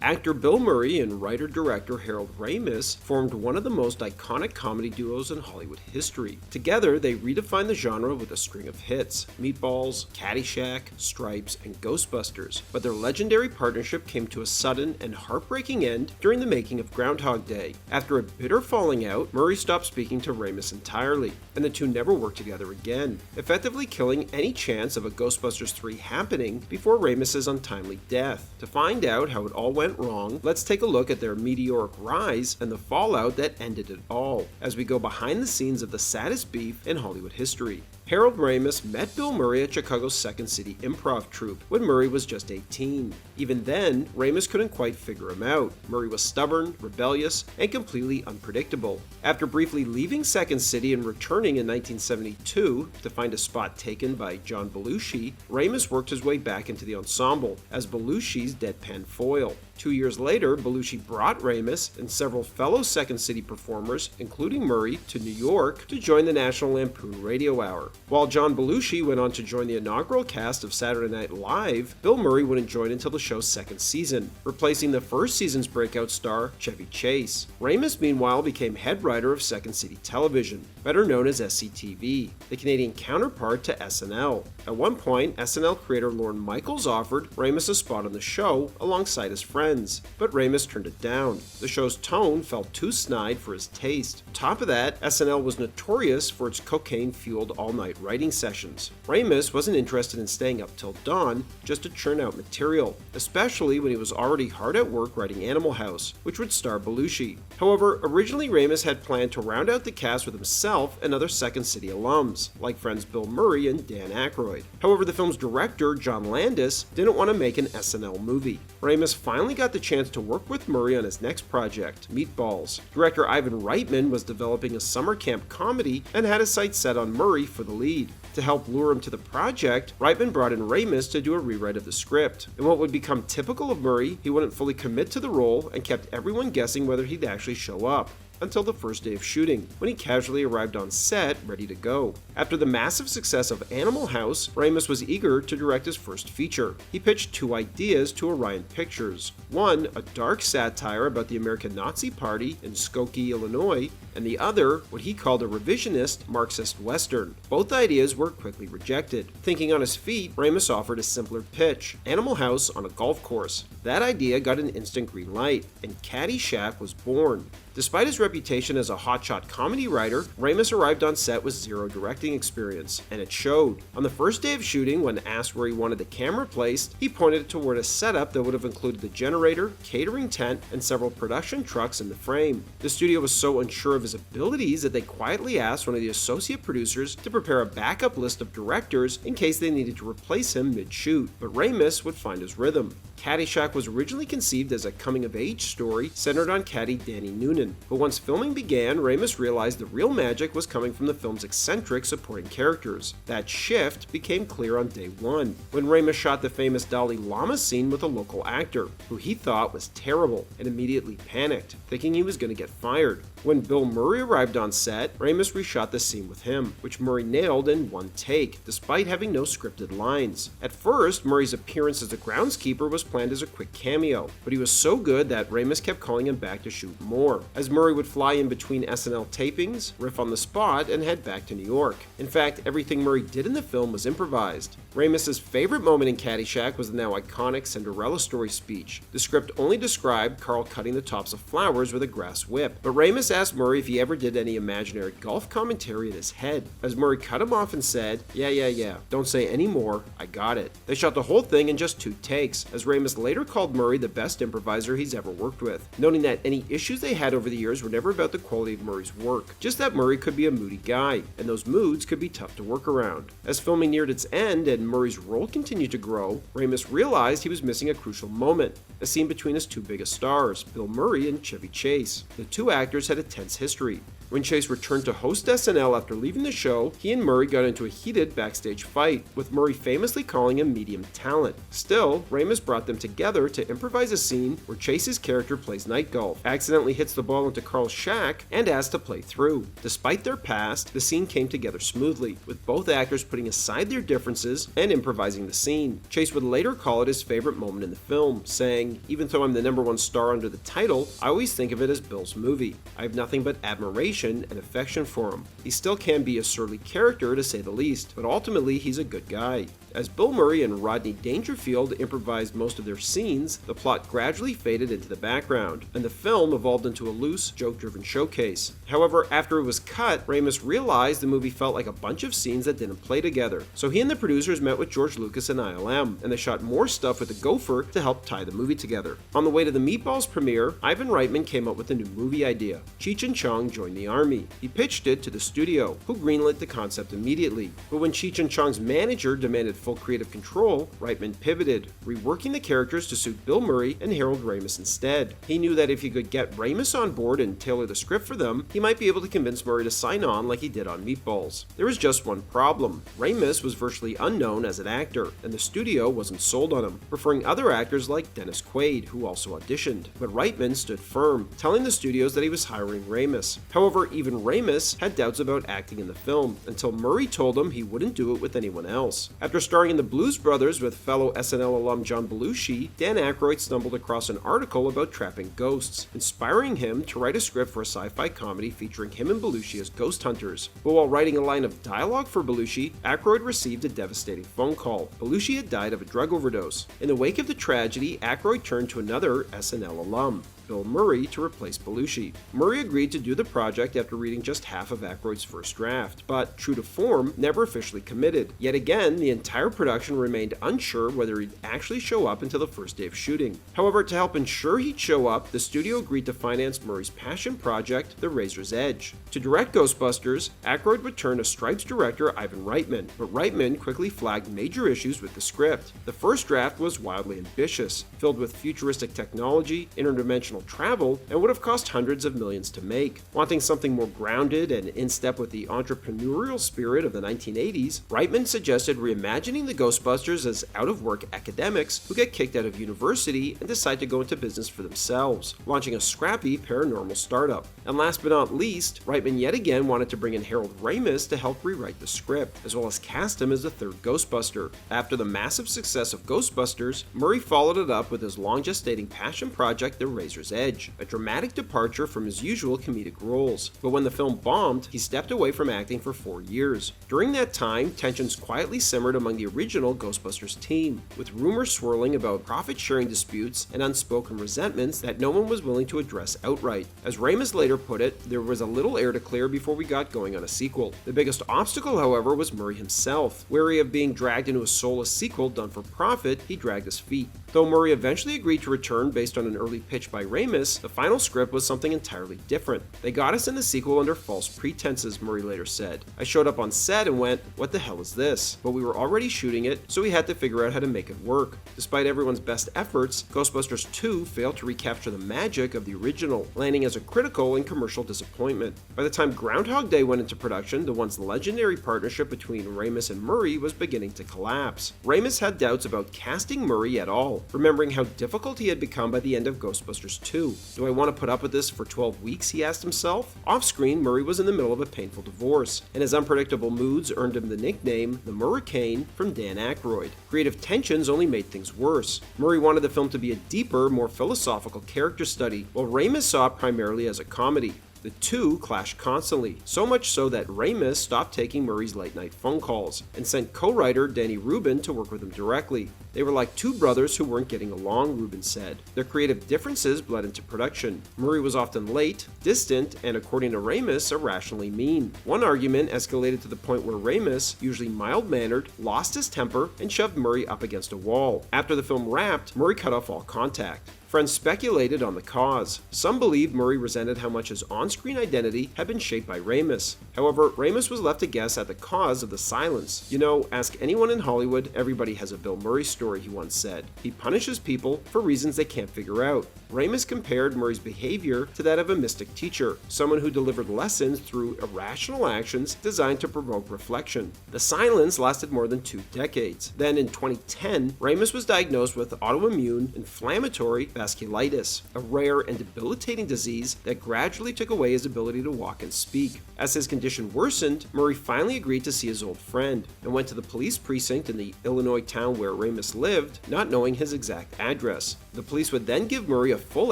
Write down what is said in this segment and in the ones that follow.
Actor Bill Murray and writer-director Harold Ramis formed one of the most iconic comedy duos in Hollywood history. Together, they redefined the genre with a string of hits: Meatballs, Caddyshack, Stripes, and Ghostbusters. But their legendary partnership came to a sudden and heartbreaking end during the making of Groundhog Day. After a bitter falling out, Murray stopped speaking to Ramis entirely, and the two never worked together again, effectively killing any chance of a Ghostbusters 3 happening before Ramis' untimely death. To find out how it all went wrong, let's take a look at their meteoric rise and the fallout that ended it all, as we go behind the scenes of the saddest beef in Hollywood history. Harold Ramis met Bill Murray at Chicago's Second City Improv Troupe when Murray was just 18. Even then, Ramis couldn't quite figure him out. Murray was stubborn, rebellious, and completely unpredictable. After briefly leaving Second City and returning in 1972 to find a spot taken by John Belushi, Ramis worked his way back into the ensemble as Belushi's deadpan foil. 2 years later, Belushi brought Ramis and several fellow Second City performers, including Murray, to New York to join the National Lampoon Radio Hour. While John Belushi went on to join the inaugural cast of Saturday Night Live, Bill Murray wouldn't join until the show's second season, replacing the first season's breakout star, Chevy Chase. Ramis, meanwhile, became head writer of Second City Television, better known as SCTV, the Canadian counterpart to SNL. At one point, SNL creator Lorne Michaels offered Ramis a spot on the show alongside his friends, but Ramis turned it down. The show's tone felt too snide for his taste. On top of that, SNL was notorious for its cocaine-fueled all-night writing sessions. Ramis wasn't interested in staying up till dawn just to churn out material, especially when he was already hard at work writing Animal House, which would star Belushi. However, originally Ramis had planned to round out the cast with himself and other Second City alums, like friends Bill Murray and Dan Aykroyd. However, the film's director, John Landis, didn't want to make an SNL movie. Ramis finally got the chance to work with Murray on his next project, Meatballs. Director Ivan Reitman was developing a summer camp comedy and had his sights set on Murray for the lead. To help lure him to the project, Reitman brought in Ramis to do a rewrite of the script. In what would become typical of Murray, he wouldn't fully commit to the role and kept everyone guessing whether he'd actually show up, until the first day of shooting, when he casually arrived on set, ready to go. After the massive success of Animal House, Ramis was eager to direct his first feature. He pitched two ideas to Orion Pictures. One, a dark satire about the American Nazi Party in Skokie, Illinois, and the other, what he called a revisionist Marxist Western. Both ideas were quickly rejected. Thinking on his feet, Ramis offered a simpler pitch: Animal House on a golf course. That idea got an instant green light, and Caddyshack was born. Despite his reputation as a hotshot comedy writer, Ramis arrived on set with zero directing experience, and it showed. On the first day of shooting, when asked where he wanted the camera placed, he pointed it toward a setup that would have included the generator, catering tent, and several production trucks in the frame. The studio was so unsure of his abilities that they quietly asked one of the associate producers to prepare a backup list of directors in case they needed to replace him mid-shoot, but Ramis would find his rhythm. Caddyshack was originally conceived as a coming-of-age story centered on caddy Danny Noonan, but once filming began, Ramis realized the real magic was coming from the film's eccentric supporting characters. That shift became clear on day one, when Ramis shot the famous Dalai Lama scene with a local actor, who he thought was terrible, and immediately panicked, thinking he was going to get fired. When Bill Murray arrived on set, Ramis reshot the scene with him, which Murray nailed in one take, despite having no scripted lines. At first, Murray's appearance as the groundskeeper was planned as a quick cameo, but he was so good that Ramis kept calling him back to shoot more, as Murray would fly in between SNL tapings, riff on the spot, and head back to New York. In fact, everything Murray did in the film was improvised. Ramis' favorite moment in Caddyshack was the now iconic Cinderella story speech. The script only described Carl cutting the tops of flowers with a grass whip, but Ramis asked Murray if he ever did any imaginary golf commentary in his head, as Murray cut him off and said, yeah, don't say any more, I got it. They shot the whole thing in just 2 takes, as Ramis later called Murray the best improviser he's ever worked with, noting that any issues they had over the years were never about the quality of Murray's work, just that Murray could be a moody guy, and those moods could be tough to work around. As filming neared its end and Murray's role continued to grow, Ramis realized he was missing a crucial moment, a scene between his two biggest stars, Bill Murray and Chevy Chase. The two actors had a tense history. When Chase returned to host SNL after leaving the show, he and Murray got into a heated backstage fight, with Murray famously calling him medium talent. Still, Ramis brought them together to improvise a scene where Chase's character plays night golf, accidentally hits the ball into Carl's shack, and asks to play through. Despite their past, the scene came together smoothly, with both actors putting aside their differences and improvising the scene. Chase would later call it his favorite moment in the film, saying, "Even though I'm the #1 star under the title, I always think of it as Bill's movie. I have nothing but admiration and affection for him. He still can be a surly character to say the least, but ultimately he's a good guy." As Bill Murray and Rodney Dangerfield improvised most of their scenes, the plot gradually faded into the background, and the film evolved into a loose, joke-driven showcase. However, after it was cut, Ramis realized the movie felt like a bunch of scenes that didn't play together. So he and the producers met with George Lucas and ILM, and they shot more stuff with the Gopher to help tie the movie together. On the way to the Meatballs premiere, Ivan Reitman came up with a new movie idea. Cheech and Chong joined the army. He pitched it to the studio, who greenlit the concept immediately. But when Cheech and Chong's manager demanded full creative control, Reitman pivoted, reworking the characters to suit Bill Murray and Harold Ramis instead. He knew that if he could get Ramis on board and tailor the script for them, he might be able to convince Murray to sign on like he did on Meatballs. There was just one problem. Ramis was virtually unknown as an actor, and the studio wasn't sold on him, preferring other actors like Dennis Quaid, who also auditioned. But Reitman stood firm, telling the studios that he was hiring Ramis. However, even Ramis had doubts about acting in the film, until Murray told him he wouldn't do it with anyone else. After starring in The Blues Brothers with fellow SNL alum John Belushi, Dan Aykroyd stumbled across an article about trapping ghosts, inspiring him to write a script for a sci-fi comedy featuring him and Belushi as ghost hunters. But while writing a line of dialogue for Belushi, Aykroyd received a devastating phone call. Belushi had died of a drug overdose. In the wake of the tragedy, Aykroyd turned to another SNL alum, Bill Murray, to replace Belushi. Murray agreed to do the project after reading just half of Aykroyd's first draft, but, true to form, never officially committed. Yet again, the entire production remained unsure whether he'd actually show up until the first day of shooting. However, to help ensure he'd show up, the studio agreed to finance Murray's passion project, The Razor's Edge. To direct Ghostbusters, Aykroyd would turn to Stripes director Ivan Reitman, but Reitman quickly flagged major issues with the script. The first draft was wildly ambitious, filled with futuristic technology, interdimensional travel, and would have cost hundreds of millions to make. Wanting something more grounded and in step with the entrepreneurial spirit of the 1980s, Reitman suggested reimagining the Ghostbusters as out-of-work academics who get kicked out of university and decide to go into business for themselves, launching a scrappy paranormal startup. And last but not least, Reitman yet again wanted to bring in Harold Ramis to help rewrite the script, as well as cast him as the third Ghostbuster. After the massive success of Ghostbusters, Murray followed it up with his long-gestating passion project, The Razor's Edge, a dramatic departure from his usual comedic roles. But when the film bombed, he stepped away from acting for 4 years. During that time, tensions quietly simmered among the original Ghostbusters team, with rumors swirling about profit-sharing disputes and unspoken resentments that no one was willing to address outright. As Ramis later put it, there was a little air to clear before we got going on a sequel. The biggest obstacle, however, was Murray himself. Wary of being dragged into a soulless sequel done for profit, he dragged his feet. Though Murray eventually agreed to return based on an early pitch by Ramis, the final script was something entirely different. "They got us in the sequel under false pretenses," Murray later said. "I showed up on set and went, 'What the hell is this?' But we were already shooting it, so we had to figure out how to make it work." Despite everyone's best efforts, Ghostbusters 2 failed to recapture the magic of the original, landing as a critical and commercial disappointment. By the time Groundhog Day went into production, the once legendary partnership between Ramis and Murray was beginning to collapse. Ramis had doubts about casting Murray at all, remembering how difficult he had become by the end of Ghostbusters 2. "Do I want to put up with this for 12 weeks, he asked himself. Off-screen, Murray was in the middle of a painful divorce, and his unpredictable moods earned him the nickname the Murricane from Dan Aykroyd. Creative tensions only made things worse. Murray wanted the film to be a deeper, more philosophical character study, while Ramis saw it primarily as a comedy. The two clashed constantly, so much so that Ramis stopped taking Murray's late-night phone calls and sent co-writer Danny Rubin to work with him directly. They were like two brothers who weren't getting along, Rubin said. Their creative differences bled into production. Murray was often late, distant, and according to Ramis, irrationally mean. One argument escalated to the point where Ramis, usually mild-mannered, lost his temper and shoved Murray up against a wall. After the film wrapped, Murray cut off all contact. Friends speculated on the cause. Some believed Murray resented how much his on-screen identity had been shaped by Ramis. However, Ramis was left to guess at the cause of the silence. "You know, ask anyone in Hollywood, everybody has a Bill Murray story," he once said. "He punishes people for reasons they can't figure out." Ramis compared Murray's behavior to that of a mystic teacher, someone who delivered lessons through irrational actions designed to provoke reflection. The silence lasted more than 2 decades. Then in 2010, Ramis was diagnosed with autoimmune inflammatory vasculitis, a rare and debilitating disease that gradually took away his ability to walk and speak. As his condition worsened, Murray finally agreed to see his old friend and went to the police precinct in the Illinois town where Ramis lived, not knowing his exact address. The police would then give Murray a full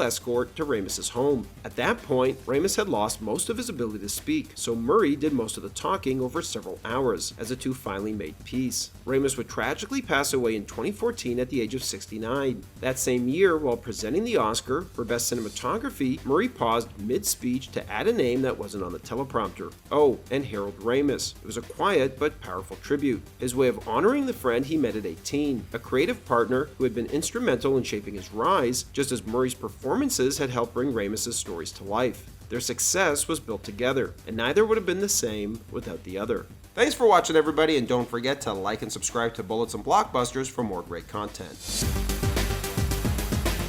escort to Ramis's home. At that point, Ramis had lost most of his ability to speak, so Murray did most of the talking over several hours as the two finally made peace. Ramis would tragically pass away in 2014 at the age of 69. That same year, while presenting the Oscar for Best Cinematography, Murray paused mid-speech to add a name that wasn't on the teleprompter. Oh, and Harold Ramis. It was a quiet but powerful tribute, his way of honoring the friend he met at 18, a creative partner who had been instrumental in shaping his rise, just as Murray's performances had helped bring Ramis's stories to life. Their success was built together, and neither would have been the same without the other. Thanks for watching, everybody, and don't forget to like and subscribe to Bullets and Blockbusters for more great content.